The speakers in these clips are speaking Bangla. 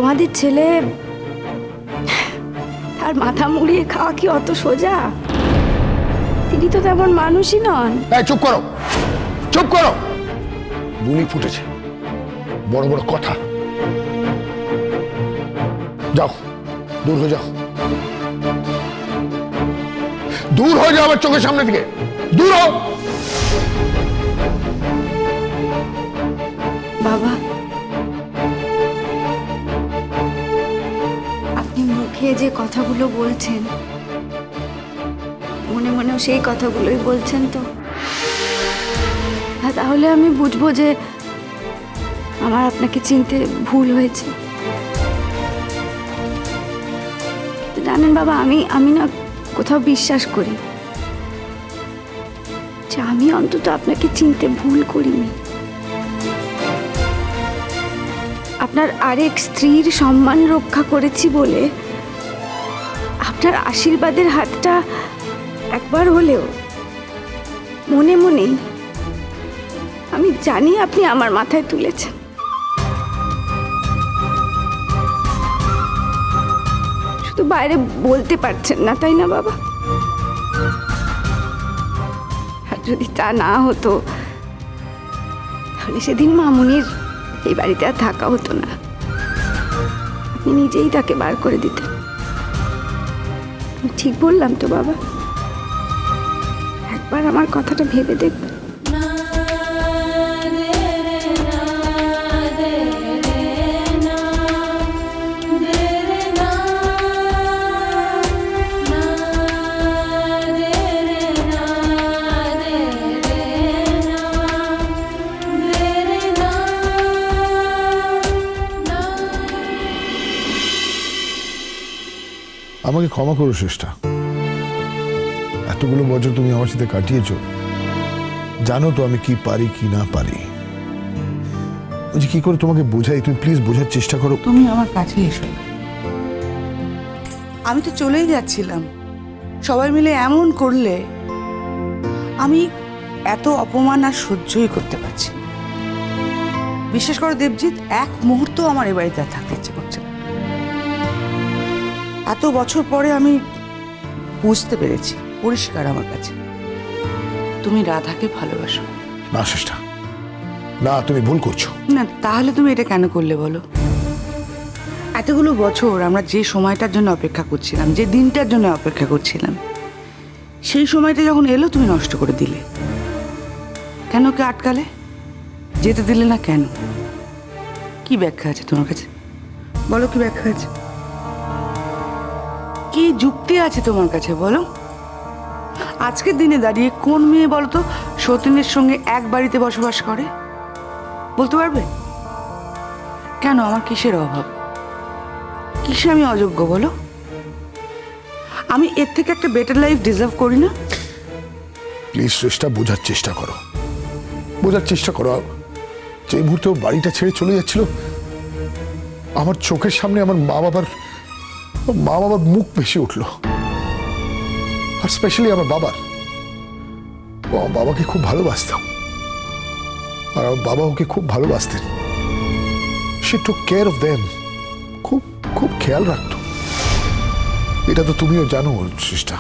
তোমাদের ছেলে তার মাথা মুড়িয়ে খাওয়া কি অত সোজা? তিনি তো তেমন মানুষই নন। চুপ করো, চুপ করো। বুলি ফুটেছে, বড় বড় কথা। যাও, দূর হয়ে যাও, দূর হয়ে যাও আমার চোখের সামনে থেকে, দূর হও। বাবা, আপনি মুখে যে কথাগুলো বলছেন, মনে মনেও সেই কথাগুলোই বলছেন তো? তাহলে আমি বুঝবো যে আমার আপনাকে চিনতে ভুল হয়েছে। জানেন বাবা, আমি না কোথাও বিশ্বাস করি যে আমি অন্তত আপনাকে চিনতে ভুল করিনি। আপনার আরেক স্ত্রীর সম্মান রক্ষা করেছি বলে আপনার আশীর্বাদের হাতটা একবার হলেও মনে মনেই আমি জানি আপনি আমার মাথায় তুলেছেন। শুধু বাইরে বলতে পারছেন না, তাই না বাবা? আর যদি তা না হতো তাহলে সেদিন মামুনির এই বাড়িতে আর থাকা হতো না। আপনি নিজেই তাকে বার করে দিতেন। আমি ঠিক বললাম তো বাবা? একবার আমার কথাটা ভেবে দেখবেন। আমাকে ক্ষমা করো শ্রেষ্ঠা, এতগুলো বছর তুমি আমার সাথে কাটিয়েছো, জানো তো আমি কি পারি কি না পারি। বলছি কি করে তোমাকে বোঝাই, তুমি প্লিজ বোঝার চেষ্টা করো। তুমি আমার কাছে এসো। আমি তো চলেই যাচ্ছিলাম, সবাই মিলে এমন করলে আমি এত অপমান আর সহ্যই করতে পারছি না। বিশ্বাস করো দেবজিৎ, এক মুহূর্ত আমার এ বাড়িতে আর থাকতে ইচ্ছে করছে না। এত বছর পরে আমি বুঝতে পেরেছি পরিষ্কার আমার কাছে, তুমি রাধাকে ভালোবাসো। না শ্রেষ্ঠা, না, তুমি ভুল করছো। না, তাহলে তুমি এটা কেন করলে বলো? এতগুলো বছর আমরা যে সময়টার জন্য অপেক্ষা করছিলাম, যে দিনটার জন্য অপেক্ষা করছিলাম, সেই সময়টা যখন এলো তুমি নষ্ট করে দিলে। কেন কে আটকালে? যেতে দিলে না কেন? কি ব্যাখ্যা আছে তোমার কাছে? বলো, কি ব্যাখ্যা আছে? কি যুক্তি আছে তোমার কাছে বলো? আজকের দিনে দাঁড়িয়ে কোন মেয়ে বলো তো সতীনের সঙ্গে এক বাড়িতে বসবাস করে? বলতে পারবে? কেন, আমার কিসের অভাব? কিসে আমি অযোগ্য বলো? আমি এর থেকে একটা বেটার লাইফ ডিজার্ভ করি না? প্লিজ শ্রেষ্ঠা, বোঝার চেষ্টা করো, বোঝার চেষ্টা করো। যে মুহূর্তে ও বাড়িটা ছেড়ে চলে যাচ্ছিল, আমার চোখের সামনে আমার মা বাবার মুখ ভেসে উঠলো। আর স্পেশালি আমার বাবার। ও আমার বাবাকে খুব ভালোবাসতাম, আর আমার বাবা ওকে খুব ভালোবাসতেন। সে টুক কেয়ার অফ দেম, খুব খুব খেয়াল রাখতো। এটা তো তুমিও জানো শ্রেষ্ঠা,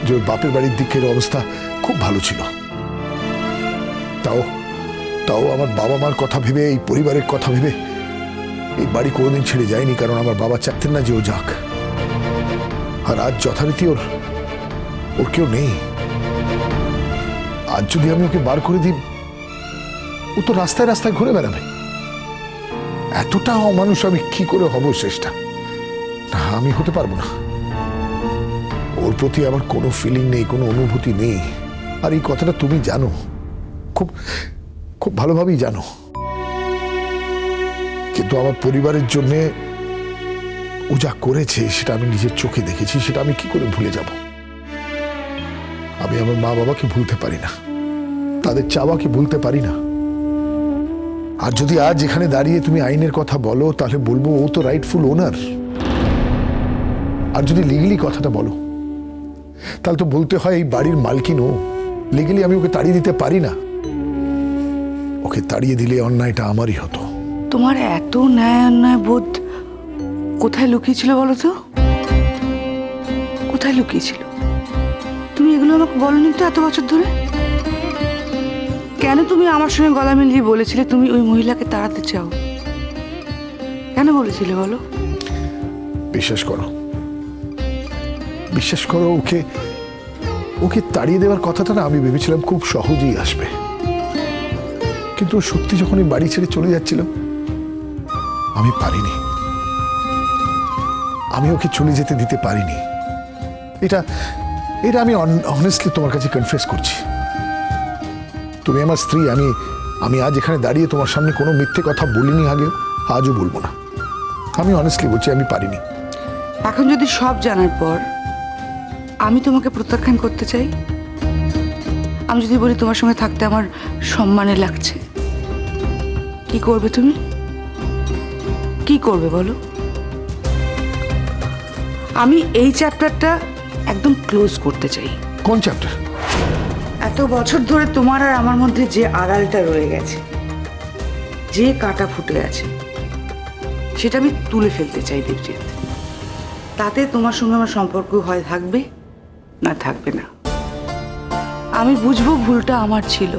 যে ওর বাপের বাড়ির দিকের অবস্থা খুব ভালো ছিল। তাও তাও আমার বাবা মার কথা ভেবে, এই পরিবারের কথা ভেবে এই বাড়ি কোনোদিন ছেড়ে যায়নি, কারণ আমার বাবা চাইতেন না যে ও যাক। আর আজ যথারীতি ওর কেউ নেই। আজ যদি আমি ওকে বার করে দিই, ও তো রাস্তায় রাস্তায় ঘুরে বেড়াবে। এতটা অমানুষ আমি কি করে হব শ্রেষ্ঠা? না, আমি হতে পারবো না। ওর প্রতি আমার কোনো ফিলিং নেই, কোনো অনুভূতি নেই। আর এই কথাটা তুমি জানো, খুব খুব ভালোভাবেই জানো। কিন্তু আমার পরিবারের জন্য ও যা করেছে সেটা আমি নিজের চোখে দেখেছি, সেটা আমি কি করে ভুলে যাব? আমি আমার মা বাবাকে ভুলতে পারি না, তাদের চাওয়াকে ভুলতে পারি না। আর যদি আজ এখানে দাঁড়িয়ে তুমি আইনের কথা বলো, তাহলে বলবো ও তো রাইটফুল ওনার। আর যদি লিগলি কথাটা বলো, তাহলে তো বলতে হয় এই বাড়ির মালকিন ও। লিগলি আমি ওকে তাড়িয়ে দিতে পারি না। ওকে তাড়িয়ে দিলে অন্যায়টা আমারই হতো। তোমার এত ন্যায় অন্যায় বোধ কোথায় লুকিয়েছিল বলো তো? কোথায় লুকিয়েছিল? তুমি এগুলো আমাকে বলনি তো এত বছর ধরে? কেন তুমি আমার সঙ্গে গলা মিলিয়ে বলেছিলে তুমি ওই মহিলাকে তাড়াতে চাও? কেন বলেছিলে বলো? বিশ্বাস করো, বিশ্বাস করো, ওকে ওকে তাড়িয়ে দেওয়ার কথাটা না আমি ভেবেছিলাম খুব সহজেই আসবে, কিন্তু ও সত্যি যখন এই বাড়ি ছেড়ে চলে যাচ্ছিল আমি পারিনি, আমি ওকে চলে যেতে দিতে পারিনি। এটা এটা আমি অনেস্টলি তোমার কাছে কনফেস করছি। তুমি আমার স্ত্রী, আমি আজ এখানে দাঁড়িয়ে তোমার সামনে কোনো মিথ্যে কথা বলিনি, আগেও আজও বলবো না। আমি অনেস্টলি বলছি আমি পারিনি। এখন যদি সব জানার পর আমি তোমাকে প্রত্যাখ্যান করতে চাই, আমি যদি বলি তোমার সঙ্গে থাকতে আমার সম্মানে লাগছে, কি করবে তুমি? কি করবে বলো? আমি এই চ্যাপ্টারটা একদম ক্লোজ করতে চাই। কোন চ্যাপ্টার? এত বছর ধরে তোমার আর আমার মধ্যে যে আড়ালটা রয়ে গেছে, যে কাঁটা ফুটে আছে, সেটা আমি তুলে ফেলতে চাই দেবজিৎ। তাতে তোমার সঙ্গে আমার সম্পর্ক হয় থাকবে না থাকবে না। আমি বুঝবো ভুলটা আমার ছিল।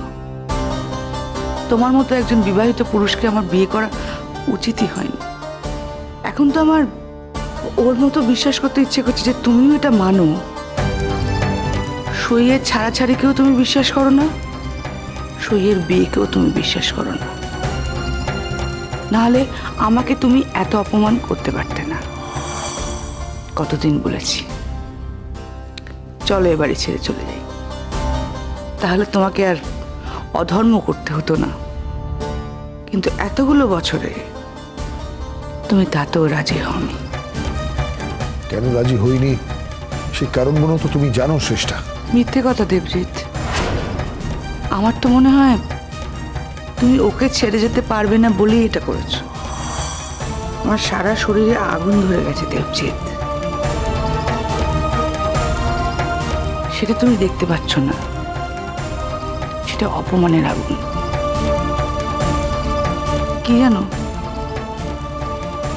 তোমার মতো একজন বিবাহিত পুরুষকে আমার বিয়ে করা উচিতই হয়নি। এখন তো আমার ওর মতো বিশ্বাস করতে ইচ্ছে করছে যে তুমিও এটা মানো। সইয়ের ছাড়াছাড়িকেও তুমি বিশ্বাস করো না, সইয়ের বিয়েকেও তুমি বিশ্বাস করো না। নাহলে আমাকে তুমি এত অপমান করতে পারতে না। কতদিন বলেছি চলো এবারে ছেড়ে চলে যাই, তাহলে তোমাকে আর অধর্ম করতে হতো না। কিন্তু এতগুলো বছরে তুমি তাতেও রাজি হওনি। কেন রাজি হইনি সেই কারণগুলো তো তুমি জানো শ্রেষ্ঠা। মিথ্যে কথা দেবজিৎ। আমার তো মনে হয় তুমি ওকে ছেড়ে যেতে পারবে না বলেই এটা করেছো। আমার সারা শরীরে আগুন ধরে গেছে দেবজিৎ, সেটা তুমি দেখতে পাচ্ছ না। সেটা অপমানের আগুন। কি জানো,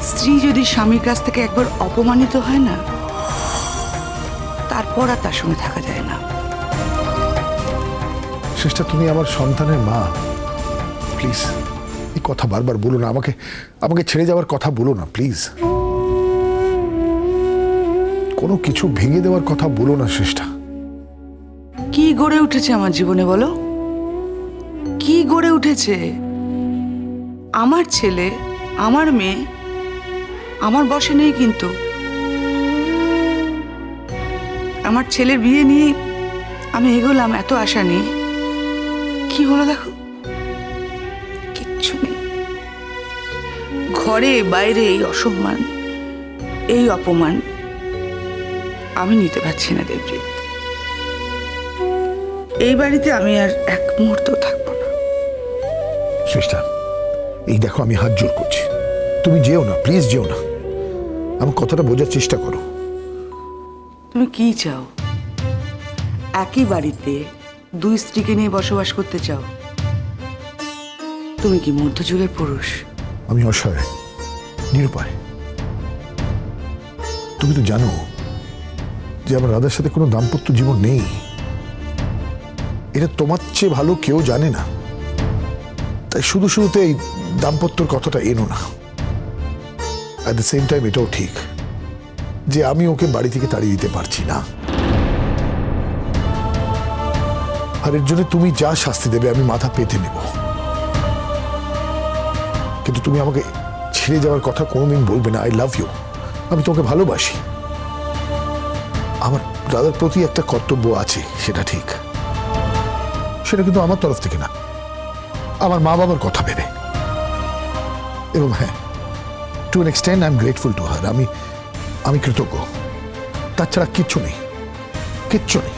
স্ত্রী যদি স্বামীর কাছ থেকে একবার অপমানিত হয় না, তারপর আর তার সঙ্গে থাকা যায় না। শ্রেষ্ঠা, তুমি আমার সন্তানের মা, প্লিজ এই কথা বারবার বলো না। আমাকে ছেড়ে যাওয়ার কথা বলো না প্লিজ। কোনো কিছু ভেঙে দেওয়ার কথা বলো না শ্রেষ্ঠা। কি গড়ে উঠেছে আমার জীবনে বলো? কি গড়ে উঠেছে? আমার ছেলে, আমার মেয়ে আমার বশে নেই। কিন্তু আমার ছেলের বিয়ে নিয়ে আমি এগোলাম এত আশা নিয়ে, কি হলো দেখো, কিচ্ছু নেই। ঘরে বাইরে এই অসম্মান, এই অপমান আমি নিতে পারছি না দেবজিৎ। এই বাড়িতে আমি আর এক মুহূর্ত থাকবো না। শ্রেষ্ঠা, এই দেখো আমি হাত জোর করছি, তুমি যেও না, প্লিজ যেও না। আমার কথাটা বোঝার চেষ্টা করো। তুমি কি চাও? একই বাড়িতে দুই স্ত্রীকে নিয়ে বসবাস করতে চাও? তুমি কি মধ্যযুগের পুরুষ? আমি অসহায়, নিরুপায়। তুমি তো জানো যে আমার রাধার সাথে কোনো দাম্পত্য জীবন নেই। এটা তোমার চেয়ে ভালো কেউ জানে না, তাই শুধুতে এই দাম্পত্যর কথাটা এনো না। অ্যাট দ্য সেম টাইম এটাও ঠিক যে আমি ওকে বাড়ি থেকে তাড়িয়ে দিতে পারছি না, আর এর জন্য তুমি যা শাস্তি দেবে আমি মাথা পেতে নেব। কিন্তু তুমি আমাকে ছেড়ে যাওয়ার কথা কোনোদিন বলবে না। আই লাভ ইউ, আমি তোমাকে ভালোবাসি। আমার দাদার প্রতি একটা কর্তব্য আছে, সেটা ঠিক। সেটা কিন্তু আমার তরফ থেকে না, আমার মা বাবার কথা ভেবে। এবং হ্যাঁ, to an extent I am grateful to her. আমি কৃতজ্ঞ। তাছাড়া কিচ্ছু নেই, কিচ্ছু নেই।